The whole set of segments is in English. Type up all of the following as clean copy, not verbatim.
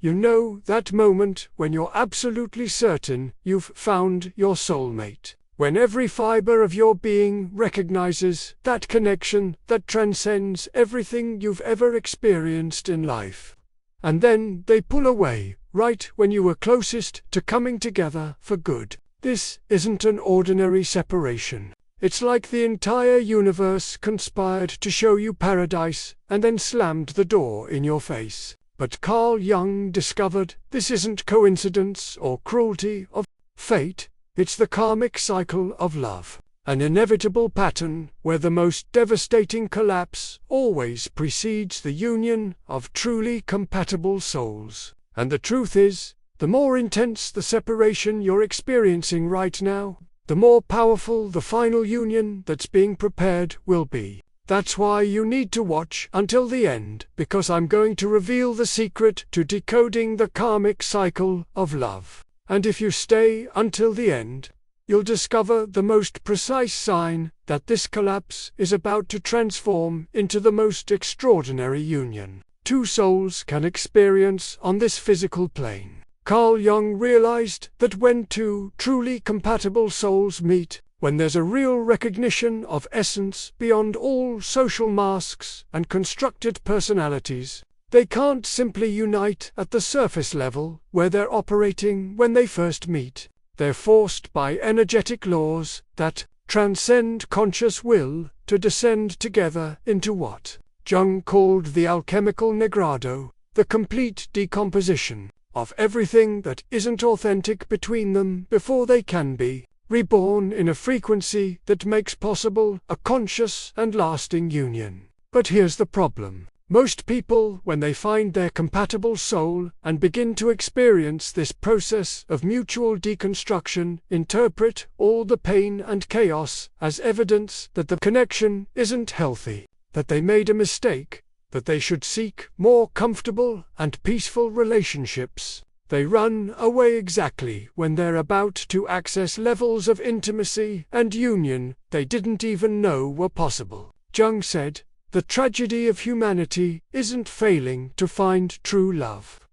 You know that moment when you're absolutely certain you've found your soulmate. When every fiber of your being recognizes that connection that transcends everything you've ever experienced in life. And then they pull away, right when you were closest to coming together for good. This isn't an ordinary separation. It's like the entire universe conspired to show you paradise and then slammed the door in your face. But Carl Jung discovered this isn't coincidence or cruelty of fate, it's the karmic cycle of love, an inevitable pattern where the most devastating collapse always precedes the union of truly compatible souls. And the truth is, the more intense the separation you're experiencing right now, the more powerful the final union that's being prepared will be. That's why you need to watch until the end, because I'm going to reveal the secret to decoding the karmic cycle of love. And if you stay until the end, you'll discover the most precise sign that this collapse is about to transform into the most extraordinary union two souls can experience on this physical plane. Carl Jung realized that when two truly compatible souls meet, when there's a real recognition of essence beyond all social masks and constructed personalities, they can't simply unite at the surface level where they're operating when they first meet. They're forced by energetic laws that transcend conscious will to descend together into what Jung called the alchemical negrado, the complete decomposition of everything that isn't authentic between them before they can be reborn in a frequency that makes possible a conscious and lasting union. But here's the problem. Most people, when they find their compatible soul and begin to experience this process of mutual deconstruction, interpret all the pain and chaos as evidence that the connection isn't healthy, that they made a mistake, that they should seek more comfortable and peaceful relationships. They run away exactly when they're about to access levels of intimacy and union they didn't even know were possible. Jung said, "The tragedy of humanity isn't failing to find true love,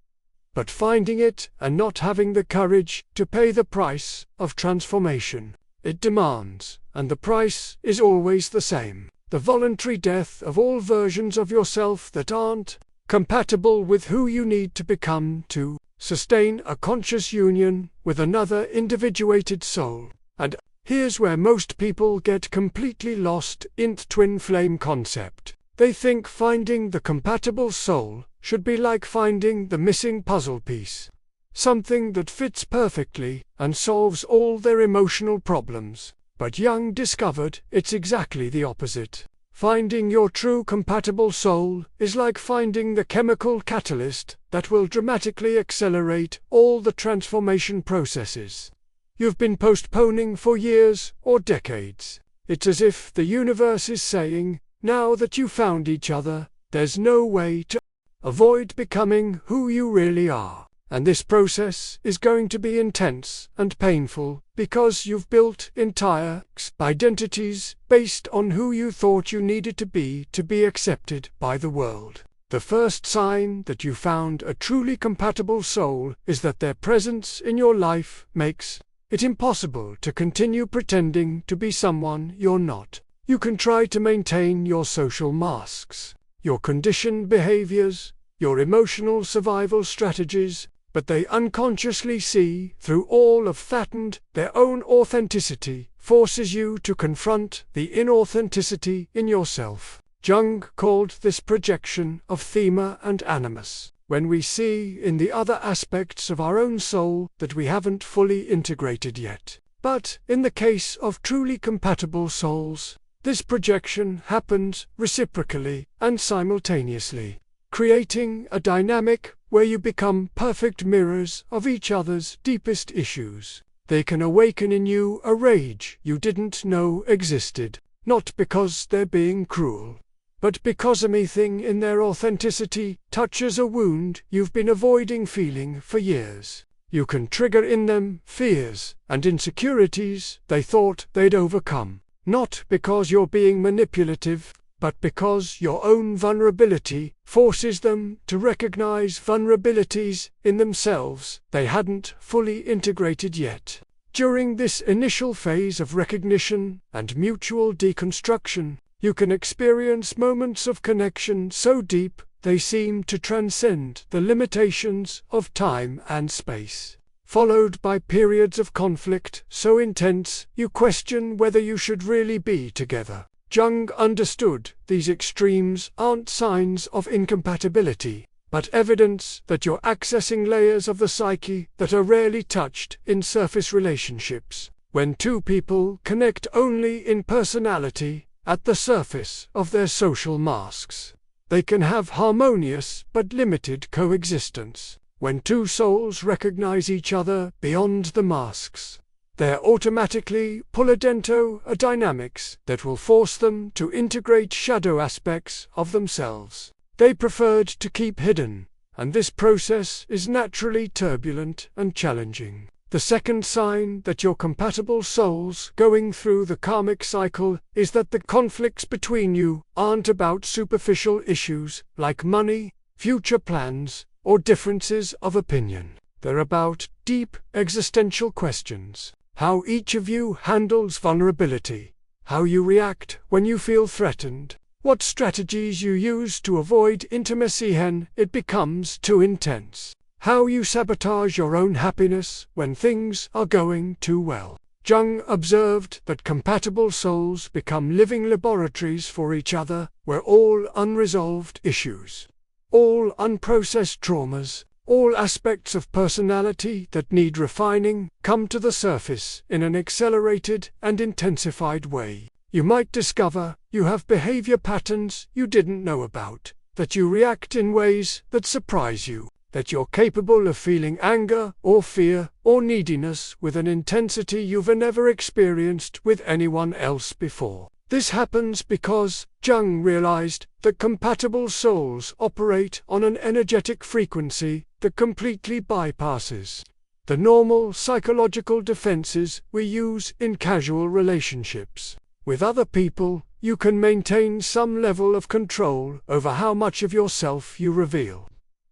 but finding it and not having the courage to pay the price of transformation it demands, and the price is always the same. The voluntary death of all versions of yourself that aren't compatible with who you need to become to sustain a conscious union with another individuated soul." And here's where most people get completely lost in the twin flame concept. They think finding the compatible soul should be like finding the missing puzzle piece, something that fits perfectly and solves all their emotional problems. But Jung discovered it's exactly the opposite. Finding your true compatible soul is like finding the chemical catalyst that will dramatically accelerate all the transformation processes you've been postponing for years or decades. It's as if the universe is saying, now that you found each other, there's no way to avoid becoming who you really are. And this process is going to be intense and painful because you've built entire identities based on who you thought you needed to be accepted by the world. The first sign that you found a truly compatible soul is that their presence in your life makes it impossible to continue pretending to be someone you're not. You can try to maintain your social masks, your conditioned behaviors, your emotional survival strategies, but they unconsciously see through all of that, and their own authenticity forces you to confront the inauthenticity in yourself. Jung called this projection of thema and animus, when we see in the other aspects of our own soul that we haven't fully integrated yet. But in the case of truly compatible souls, this projection happens reciprocally and simultaneously, creating a dynamic where you become perfect mirrors of each other's deepest issues. They can awaken in you a rage you didn't know existed, not because they're being cruel, but because anything in their authenticity touches a wound you've been avoiding feeling for years. You can trigger in them fears and insecurities they thought they'd overcome, not because you're being manipulative, but because your own vulnerability forces them to recognize vulnerabilities in themselves they hadn't fully integrated yet. During this initial phase of recognition and mutual deconstruction, you can experience moments of connection so deep they seem to transcend the limitations of time and space, followed by periods of conflict so intense you question whether you should really be together. Jung understood these extremes aren't signs of incompatibility, but evidence that you're accessing layers of the psyche that are rarely touched in surface relationships. When two people connect only in personality, at the surface of their social masks, they can have harmonious but limited coexistence. When two souls recognize each other beyond the masks, they're automatically pull into a dynamics that will force them to integrate shadow aspects of themselves they preferred to keep hidden, and this process is naturally turbulent and challenging. The second sign that you're compatible souls going through the karmic cycle is that the conflicts between you aren't about superficial issues like money, future plans, or differences of opinion. They're about deep existential questions. How each of you handles vulnerability, how you react when you feel threatened, what strategies you use to avoid intimacy when it becomes too intense, how you sabotage your own happiness when things are going too well. Jung observed that compatible souls become living laboratories for each other, where all unresolved issues, all unprocessed traumas, all aspects of personality that need refining come to the surface in an accelerated and intensified way. You might discover you have behavior patterns you didn't know about, that you react in ways that surprise you, that you're capable of feeling anger or fear or neediness with an intensity you've never experienced with anyone else before. This happens because Jung realized that compatible souls operate on an energetic frequency that completely bypasses the normal psychological defenses we use in casual relationships. With other people, you can maintain some level of control over how much of yourself you reveal,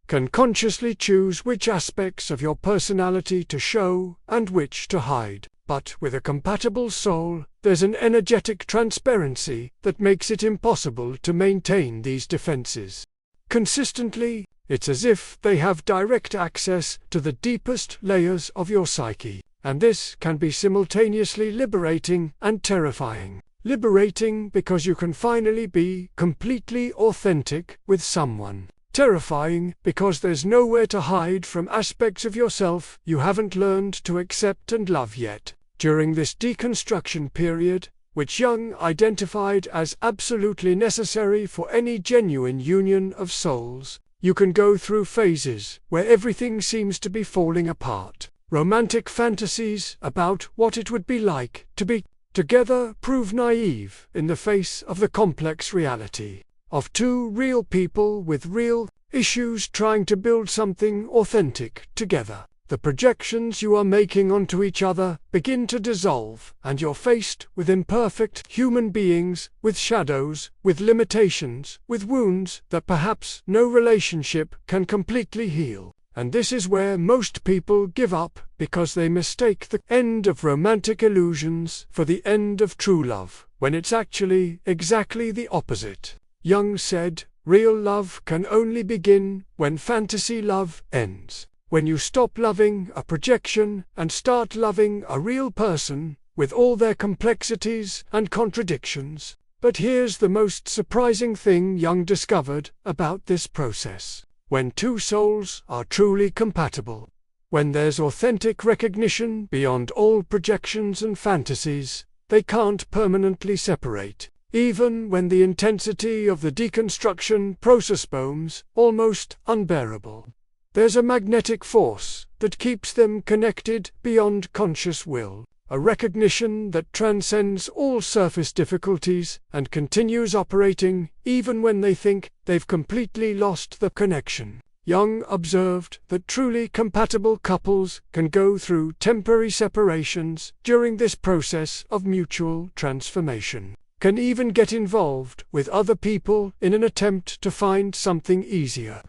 can consciously choose which aspects of your personality to show and which to hide. But with a compatible soul, there's an energetic transparency that makes it impossible to maintain these defenses consistently. It's as if they have direct access to the deepest layers of your psyche, and this can be simultaneously liberating and terrifying. Liberating because you can finally be completely authentic with someone. Terrifying because there's nowhere to hide from aspects of yourself you haven't learned to accept and love yet. During this deconstruction period, which Jung identified as absolutely necessary for any genuine union of souls, you can go through phases where everything seems to be falling apart. Romantic fantasies about what it would be like to be together prove naive in the face of the complex reality of two real people with real issues trying to build something authentic together. The projections you are making onto each other begin to dissolve, and you're faced with imperfect human beings, with shadows, with limitations, with wounds that perhaps no relationship can completely heal. And this is where most people give up, because they mistake the end of romantic illusions for the end of true love, when it's actually exactly the opposite. Jung said, real love can only begin when fantasy love ends. When you stop loving a projection and start loving a real person, with all their complexities and contradictions. But here's the most surprising thing Jung discovered about this process. When two souls are truly compatible, when there's authentic recognition beyond all projections and fantasies, they can't permanently separate. Even when the intensity of the deconstruction process becomes almost unbearable, there's a magnetic force that keeps them connected beyond conscious will, a recognition that transcends all surface difficulties and continues operating even when they think they've completely lost the connection. Jung observed that truly compatible couples can go through temporary separations during this process of mutual transformation. can even get involved with other people in an attempt to find something easier.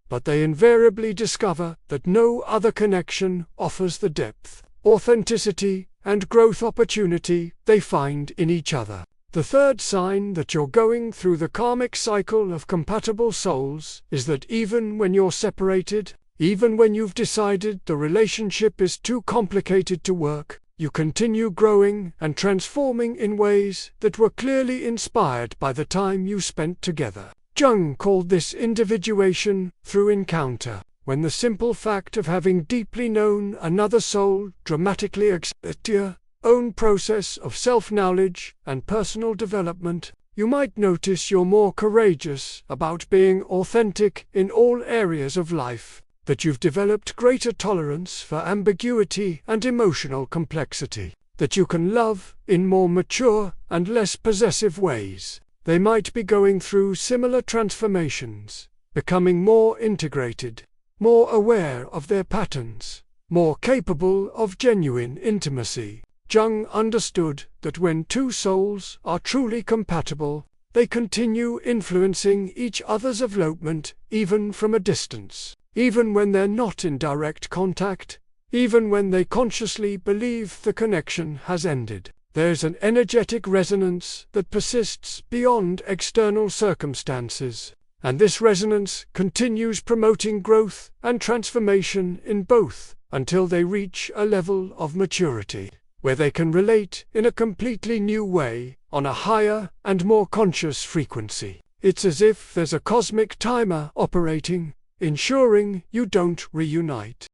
But they invariably discover that no other connection offers the depth, authenticity, and growth opportunity they find in each other. The third sign that you're going through the karmic cycle of compatible souls is that even when you're separated, even when you've decided the relationship is too complicated to work, you continue growing and transforming in ways that were clearly inspired by the time you spent together. Jung called this individuation through encounter, when the simple fact of having deeply known another soul dramatically accelerates your own process of self-knowledge and personal development. You might notice you're more courageous about being authentic in all areas of life, that you've developed greater tolerance for ambiguity and emotional complexity, that you can love in more mature and less possessive ways. They might be going through similar transformations, becoming more integrated, more aware of their patterns, more capable of genuine intimacy. Jung understood that when two souls are truly compatible, they continue influencing each other's development even from a distance. Even when they're not in direct contact, even when they consciously believe the connection has ended, there's an energetic resonance that persists beyond external circumstances, and this resonance continues promoting growth and transformation in both until they reach a level of maturity, where they can relate in a completely new way, on a higher and more conscious frequency. It's as if there's a cosmic timer operating, ensuring you don't reunite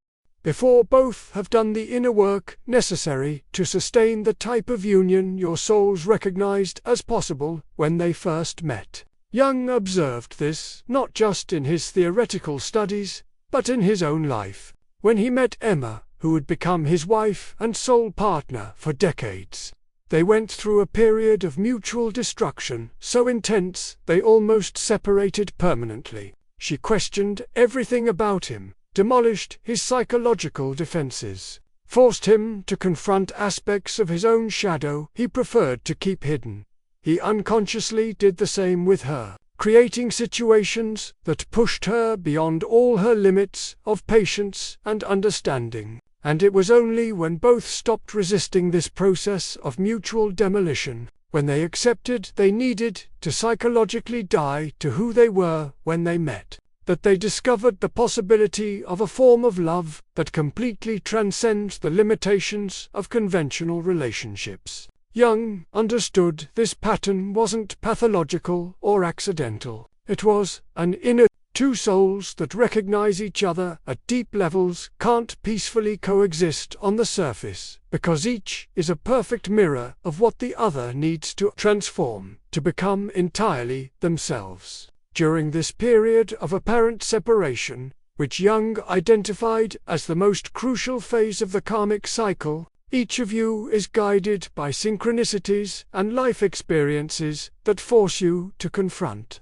before both have done the inner work necessary to sustain the type of union your souls recognized as possible when they first met. Jung observed this not just in his theoretical studies, but in his own life. When he met Emma, who would become his wife and soul partner for decades, they went through a period of mutual destruction so intense they almost separated permanently. She questioned everything about him, demolished his psychological defenses, forced him to confront aspects of his own shadow he preferred to keep hidden. He unconsciously did the same with her, creating situations that pushed her beyond all her limits of patience and understanding. And it was only when both stopped resisting this process of mutual demolition, when they accepted they needed to psychologically die to who they were when they met, that they discovered the possibility of a form of love that completely transcends the limitations of conventional relationships. Jung understood this pattern wasn't pathological or accidental. It was an inner. Two souls that recognize each other at deep levels can't peacefully coexist on the surface, because each is a perfect mirror of what the other needs to transform, to become entirely themselves. During this period of apparent separation, which Jung identified as the most crucial phase of the karmic cycle, each of you is guided by synchronicities and life experiences that force you to confront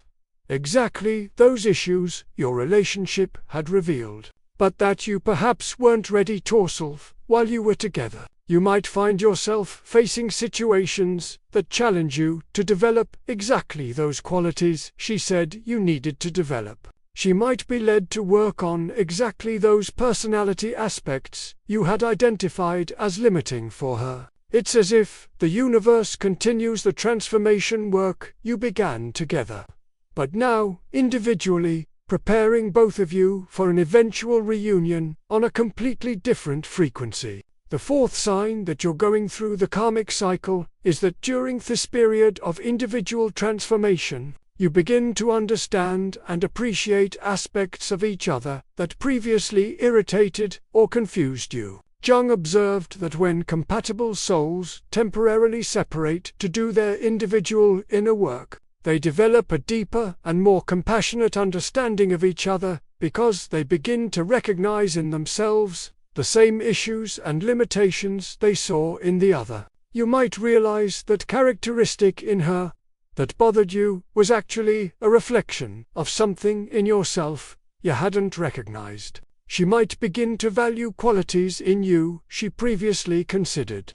exactly those issues your relationship had revealed, but that you perhaps weren't ready to solve while you were together. You might find yourself facing situations that challenge you to develop exactly those qualities she said you needed to develop. She might be led to work on exactly those personality aspects you had identified as limiting for her. It's as if the universe continues the transformation work you began together, but now, individually, preparing both of you for an eventual reunion on a completely different frequency. The fourth sign that you're going through the karmic cycle is that during this period of individual transformation, you begin to understand and appreciate aspects of each other that previously irritated or confused you. Jung observed that when compatible souls temporarily separate to do their individual inner work, they develop a deeper and more compassionate understanding of each other because they begin to recognize in themselves the same issues and limitations they saw in the other. You might realize that characteristic in her that bothered you was actually a reflection of something in yourself you hadn't recognized. She might begin to value qualities in you she previously considered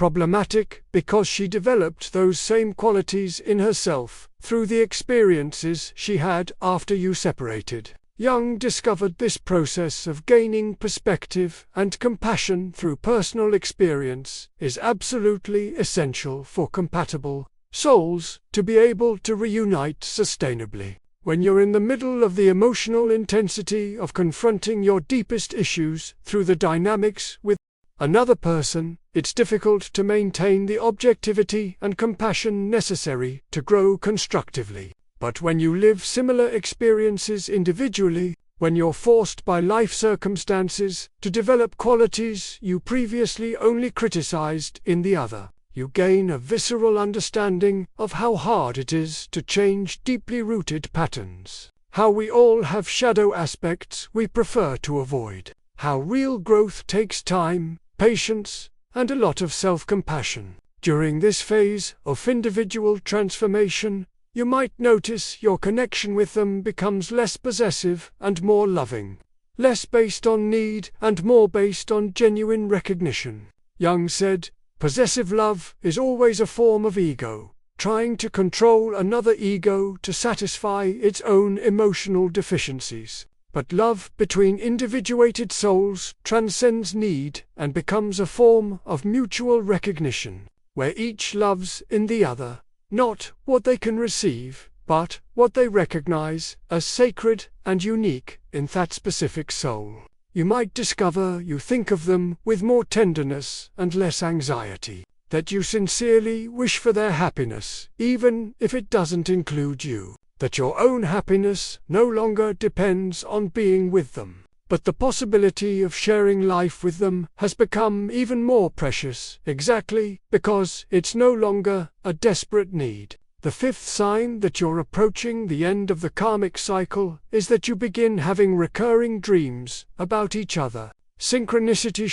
problematic because she developed those same qualities in herself through the experiences she had after you separated. Jung discovered this process of gaining perspective and compassion through personal experience is absolutely essential for compatible souls to be able to reunite sustainably. When you're in the middle of the emotional intensity of confronting your deepest issues through the dynamics with another person, it's difficult to maintain the objectivity and compassion necessary to grow constructively. But when you live similar experiences individually, when you're forced by life circumstances to develop qualities you previously only criticized in the other, you gain a visceral understanding of how hard it is to change deeply rooted patterns, how we all have shadow aspects we prefer to avoid, how real growth takes time, patience, and a lot of self-compassion. During this phase of individual transformation, you might notice your connection with them becomes less possessive and more loving, less based on need and more based on genuine recognition. Jung said, "Possessive love is always a form of ego, trying to control another ego to satisfy its own emotional deficiencies. But love between individuated souls transcends need and becomes a form of mutual recognition, where each loves in the other, not what they can receive, but what they recognize as sacred and unique in that specific soul. You might discover you think of them with more tenderness and less anxiety, that you sincerely wish for their happiness, even if it doesn't include you, that your own happiness no longer depends on being with them, but the possibility of sharing life with them has become even more precious, exactly because it's no longer a desperate need. The fifth sign that you're approaching the end of the karmic cycle is that you begin having recurring dreams about each other. Synchronicity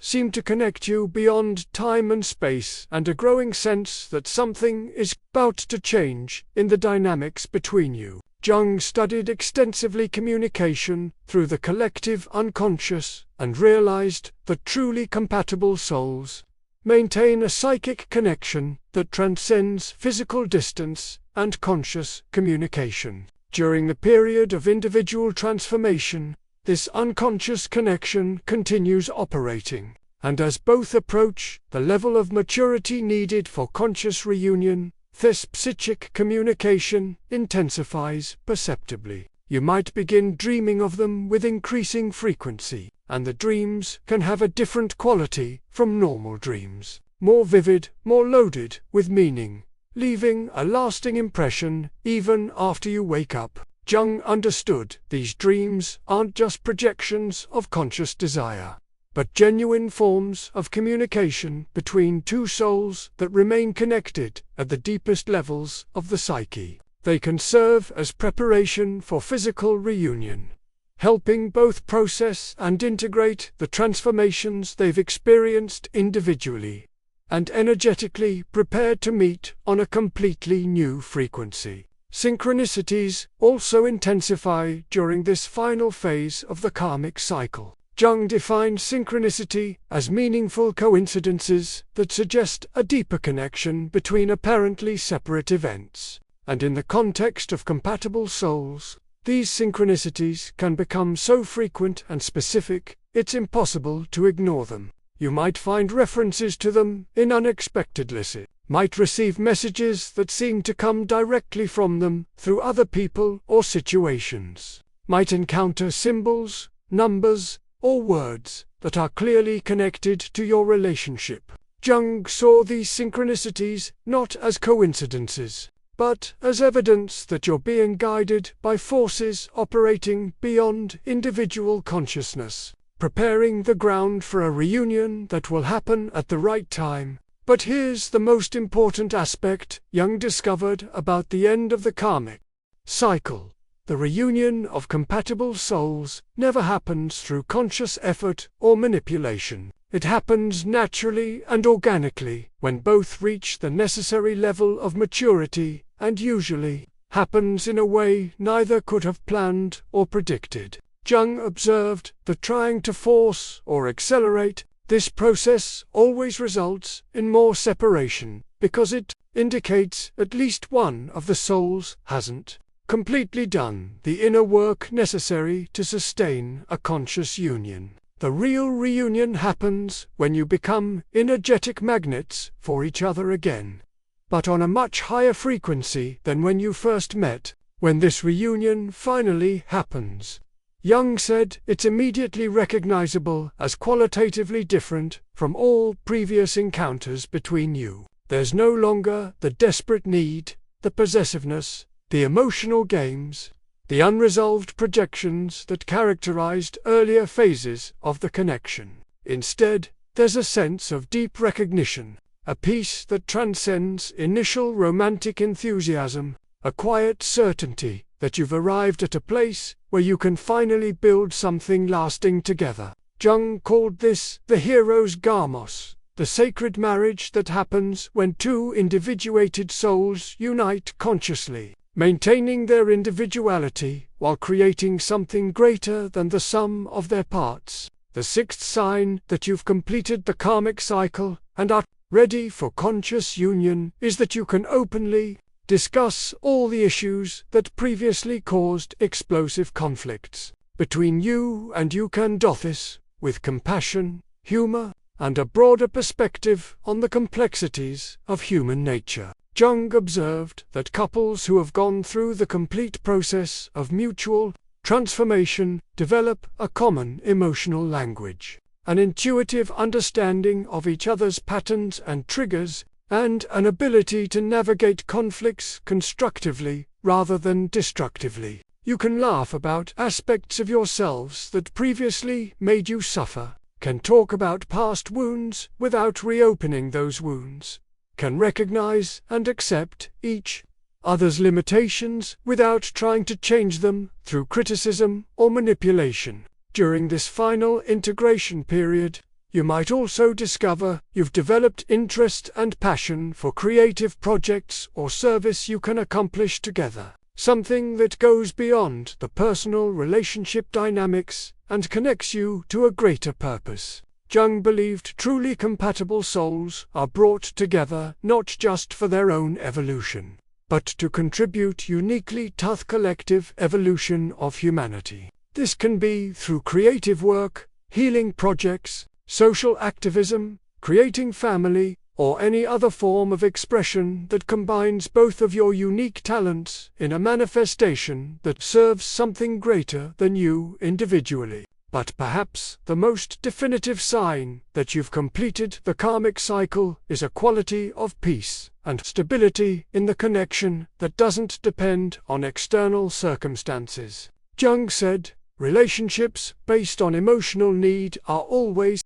seem to connect you beyond time and space, and a growing sense that something is about to change in the dynamics between you. Jung studied extensively communication through the collective unconscious and realized that truly compatible souls maintain a psychic connection that transcends physical distance and conscious communication. During the period of individual transformation, this unconscious connection continues operating, and as both approach the level of maturity needed for conscious reunion, this psychic communication intensifies perceptibly. You might begin dreaming of them with increasing frequency, and the dreams can have a different quality from normal dreams, more vivid, more loaded with meaning, leaving a lasting impression even after you wake up. Jung understood these dreams aren't just projections of conscious desire, but genuine forms of communication between two souls that remain connected at the deepest levels of the psyche. They can serve as preparation for physical reunion, helping both process and integrate the transformations they've experienced individually, and energetically prepared to meet on a completely new frequency. Synchronicities also intensify during this final phase of the karmic cycle. Jung defined synchronicity as meaningful coincidences that suggest a deeper connection between apparently separate events. And in the context of compatible souls, these synchronicities can become so frequent and specific, it's impossible to ignore them. You might find references to them in unexpected places, might receive messages that seem to come directly from them through other people or situations, might encounter symbols, numbers, or words that are clearly connected to your relationship. Jung saw these synchronicities not as coincidences, but as evidence that you're being guided by forces operating beyond individual consciousness, preparing the ground for a reunion that will happen at the right time. But here's the most important aspect Jung discovered about the end of the karmic cycle. The reunion of compatible souls never happens through conscious effort or manipulation. It happens naturally and organically when both reach the necessary level of maturity, and usually happens in a way neither could have planned or predicted. Jung observed that trying to force or accelerate This process always results in more separation, because it indicates at least one of the souls hasn't completely done the inner work necessary to sustain a conscious union. The real reunion happens when you become energetic magnets for each other again, but on a much higher frequency than when you first met. When this reunion finally happens, Jung said, it's immediately recognizable as qualitatively different from all previous encounters between you. There's no longer the desperate need, the possessiveness, the emotional games, the unresolved projections that characterized earlier phases of the connection. Instead, there's a sense of deep recognition, a peace that transcends initial romantic enthusiasm, a quiet certainty that you've arrived at a place where you can finally build something lasting together. Jung called this the hero's gamos, the sacred marriage that happens when two individuated souls unite consciously, maintaining their individuality while creating something greater than the sum of their parts. The sixth sign that you've completed the karmic cycle and are ready for conscious union is that you can openly discuss all the issues that previously caused explosive conflicts between you and Yukandothis, with compassion, humor, and a broader perspective on the complexities of human nature. Jung observed that couples who have gone through the complete process of mutual transformation develop a common emotional language, an intuitive understanding of each other's patterns and triggers, and an ability to navigate conflicts constructively rather than destructively. You can laugh about aspects of yourselves that previously made you suffer, can talk about past wounds without reopening those wounds, can recognize and accept each other's limitations without trying to change them through criticism or manipulation. During this final integration period, you might also discover you've developed interest and passion for creative projects or service you can accomplish together, something that goes beyond the personal relationship dynamics and connects you to a greater purpose. Jung believed truly compatible souls are brought together not just for their own evolution, but to contribute uniquely to the collective evolution of humanity. This can be through creative work, healing projects, social activism, creating family, or any other form of expression that combines both of your unique talents in a manifestation that serves something greater than you individually. But perhaps the most definitive sign that you've completed the karmic cycle is a quality of peace and stability in the connection that doesn't depend on external circumstances. Jung said, relationships based on emotional need are always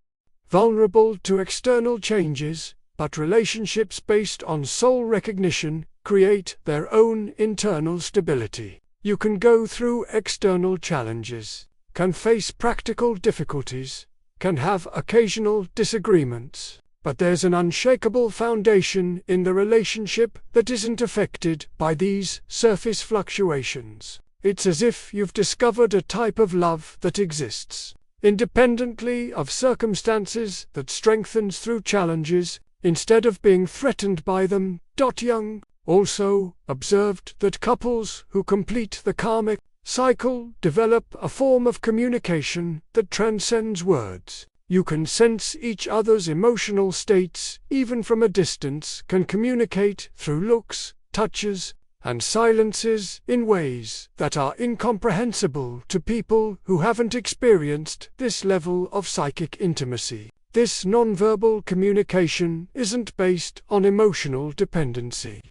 vulnerable to external changes, but relationships based on soul recognition create their own internal stability. You can go through external challenges, can face practical difficulties, can have occasional disagreements, but there's an unshakable foundation in the relationship that isn't affected by these surface fluctuations. It's as if you've discovered a type of love that exists independently of circumstances, that strengthens through challenges instead of being threatened by them. Jung also observed that couples who complete the karmic cycle develop a form of communication that transcends words. You can sense each other's emotional states even from a distance, can communicate through looks, touches, and silences in ways that are incomprehensible to people who haven't experienced this level of psychic intimacy. This nonverbal communication isn't based on emotional dependency,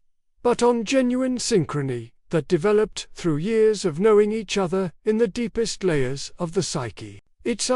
but on genuine synchrony that developed through years of knowing each other in the deepest layers of the psyche. It's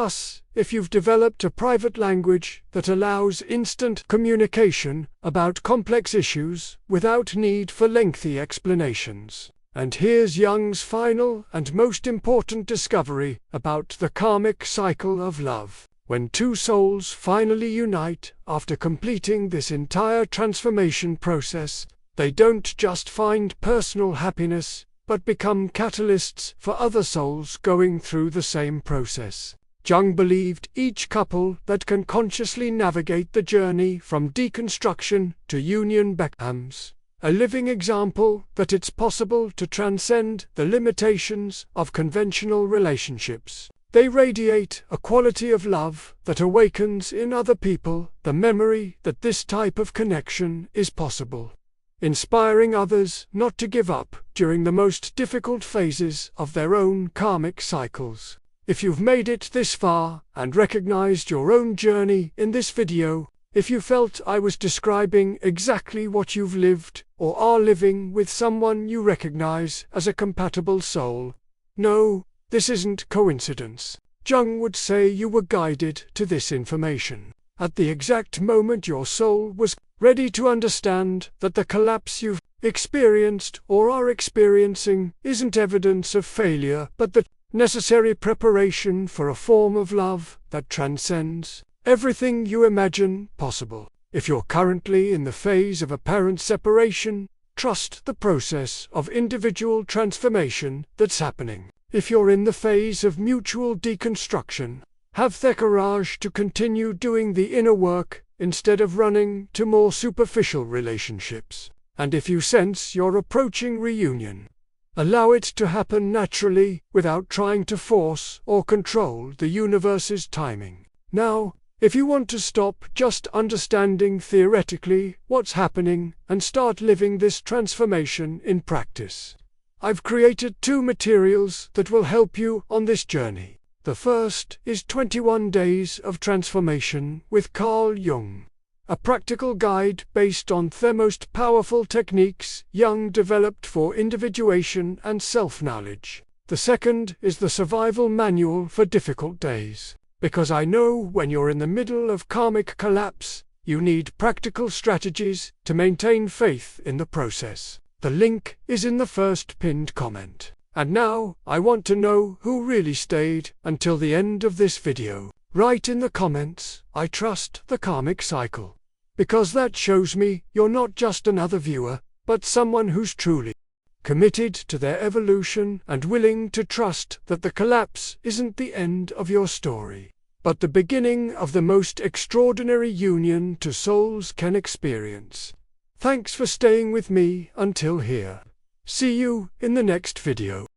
if you've developed a private language that allows instant communication about complex issues without need for lengthy explanations. And here's Jung's final and most important discovery about the karmic cycle of love. When two souls finally unite after completing this entire transformation process, they don't just find personal happiness, but become catalysts for other souls going through the same process. Jung believed each couple that can consciously navigate the journey from deconstruction to union becomes a living example that it's possible to transcend the limitations of conventional relationships. They radiate a quality of love that awakens in other people the memory that this type of connection is possible, inspiring others not to give up during the most difficult phases of their own karmic cycles. If you've made it this far and recognized your own journey in this video, if you felt I was describing exactly what you've lived or are living with someone you recognize as a compatible soul, no, this isn't coincidence. Jung would say you were guided to this information at the exact moment your soul was ready to understand that the collapse you've experienced or are experiencing isn't evidence of failure but the necessary preparation for a form of love that transcends everything you imagine possible. If you're currently in the phase of apparent separation, trust the process of individual transformation that's happening. If you're in the phase of mutual deconstruction, have the courage to continue doing the inner work instead of running to more superficial relationships. And if you sense you're approaching reunion, allow it to happen naturally without trying to force or control the universe's timing. Now, if you want to stop just understanding theoretically what's happening and start living this transformation in practice, I've created 2 materials that will help you on this journey. The first is 21 Days of Transformation with Jung, a practical guide based on the most powerful techniques Jung developed for individuation and self-knowledge. The second is the Survival Manual for Difficult Days, because I know when you're in the middle of karmic collapse, you need practical strategies to maintain faith in the process. The link is in the first pinned comment. And now, I want to know who really stayed until the end of this video. Write in the comments, "I trust the karmic cycle," because that shows me you're not just another viewer, but someone who's truly committed to their evolution and willing to trust that the collapse isn't the end of your story, but the beginning of the most extraordinary union two souls can experience. Thanks for staying with me until here. See you in the next video.